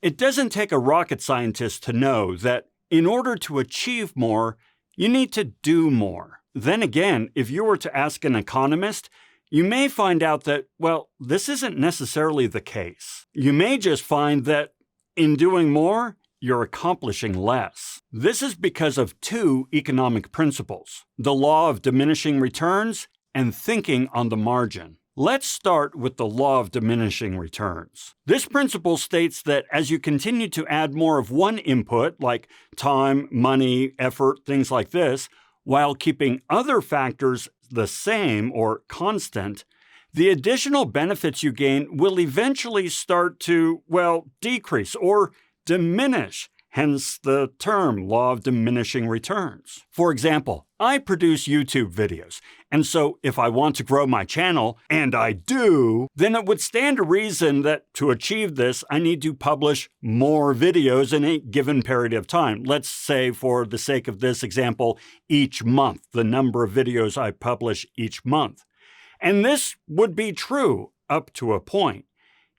It doesn't take a rocket scientist to know that in order to achieve more, you need to do more. Then again, if you were to ask an economist, you may find out that, well, this isn't necessarily the case. You may just find that in doing more, you're accomplishing less. This is because of two economic principles: the law of diminishing returns and thinking on the margin. Let's start with the law of diminishing returns. This principle states that as you continue to add more of one input, like time, money, effort, things like this, while keeping other factors the same or constant, the additional benefits you gain will eventually start to, well, decrease or diminish, hence the term law of diminishing returns. For example, I produce YouTube videos, and so if I want to grow my channel, and I do, then it would stand to reason that to achieve this, I need to publish more videos in a given period of time. Let's say, for the sake of this example, each month, the number of videos I publish each month. And this would be true up to a point.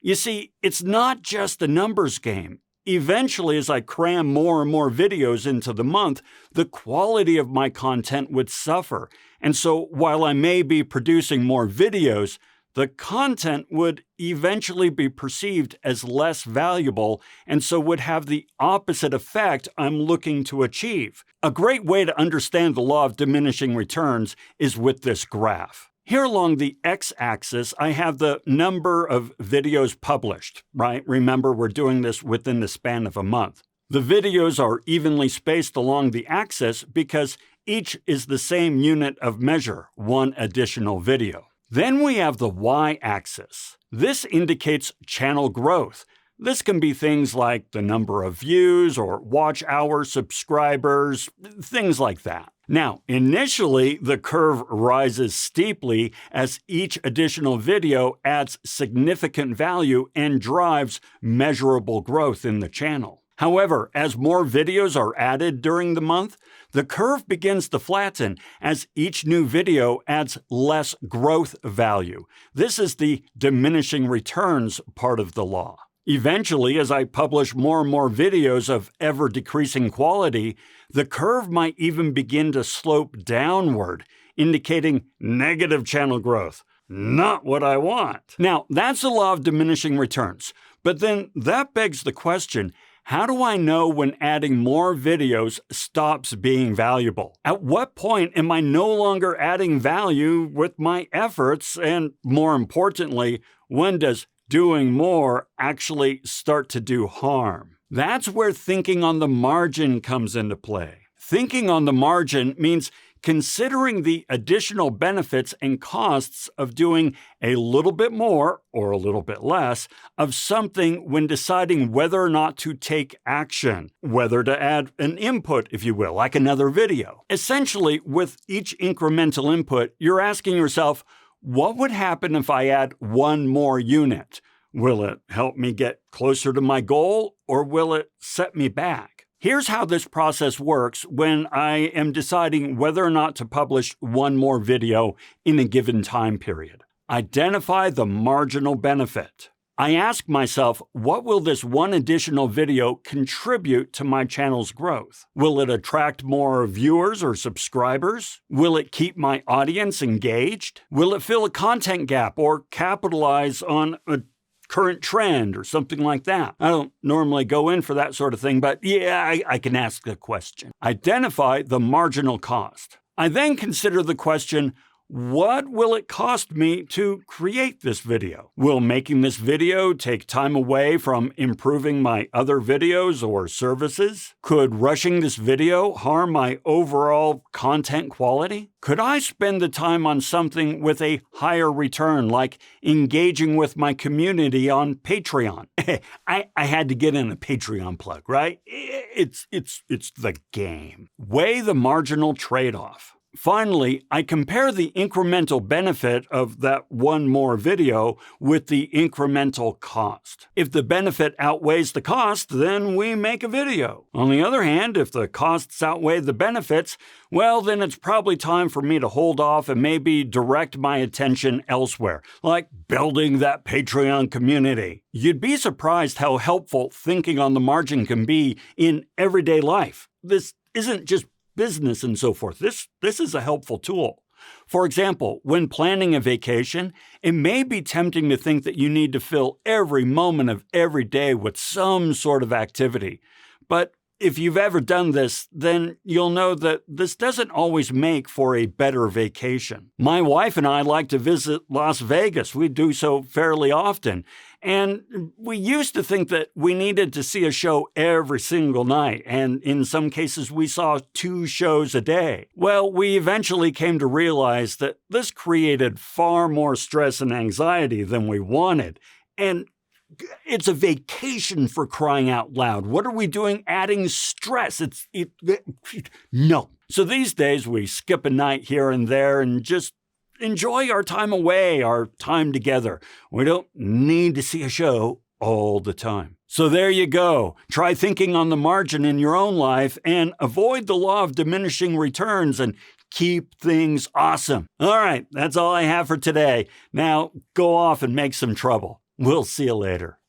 You see, it's not just a numbers game. Eventually, as I cram more and more videos into the month, the quality of my content would suffer. And so while I may be producing more videos, the content would eventually be perceived as less valuable and so would have the opposite effect I'm looking to achieve. A great way to understand the law of diminishing returns is with this graph. Here along the x-axis, I have the number of videos published, right? Remember, we're doing this within the span of a month. The videos are evenly spaced along the axis because each is the same unit of measure, one additional video. Then we have the y-axis. This indicates channel growth. This can be things like the number of views or watch hours, subscribers, things like that. Now, initially, the curve rises steeply as each additional video adds significant value and drives measurable growth in the channel. However, as more videos are added during the month, the curve begins to flatten as each new video adds less growth value. This is the diminishing returns part of the law. Eventually, as I publish more and more videos of ever-decreasing quality, the curve might even begin to slope downward, indicating negative channel growth. Not what I want. Now, that's the law of diminishing returns. But then that begs the question, how do I know when adding more videos stops being valuable? At what point am I no longer adding value with my efforts? And more importantly, when does doing more actually start to do harm? That's where thinking on the margin comes into play. Thinking on the margin means considering the additional benefits and costs of doing a little bit more or a little bit less of something when deciding whether or not to take action, whether to add an input, if you will, like another video. Essentially, with each incremental input, you're asking yourself, what would happen if I add one more unit? Will it help me get closer to my goal, or will it set me back? Here's how this process works when I am deciding whether or not to publish one more video in a given time period. Identify the marginal benefit. I ask myself, what will this one additional video contribute to my channel's growth? Will it attract more viewers or subscribers? Will it keep my audience engaged? Will it fill a content gap or capitalize on a current trend or something like that? I don't normally go in for that sort of thing, but yeah, I can ask the question. Identify the marginal cost. I then consider the question, what will it cost me to create this video? Will making this video take time away from improving my other videos or services? Could rushing this video harm my overall content quality? Could I spend the time on something with a higher return, like engaging with my community on Patreon? I had to get in a Patreon plug, right? It's the game. Weigh the marginal trade-off. Finally, I compare the incremental benefit of that one more video with the incremental cost. If the benefit outweighs the cost, then we make a video. On the other hand, if the costs outweigh the benefits, well, then it's probably time for me to hold off and maybe direct my attention elsewhere, like building that Patreon community. You'd be surprised how helpful thinking on the margin can be in everyday life. This isn't just business and so forth. This is a helpful tool. For example, when planning a vacation, it may be tempting to think that you need to fill every moment of every day with some sort of activity. But if you've ever done this, then you'll know that this doesn't always make for a better vacation. My wife and I like to visit Las Vegas. We do so fairly often. And we used to think that we needed to see a show every single night, and in some cases we saw 2 shows a day. Well, we eventually came to realize that this created far more stress and anxiety than we wanted. And it's a vacation, for crying out loud. What are we doing adding stress? No. So these days we skip a night here and there and just enjoy our time away, our time together. We don't need to see a show all the time. So there you go. Try thinking on the margin in your own life and avoid the law of diminishing returns and keep things awesome. All right, that's all I have for today. Now go off and make some trouble. We'll see you later.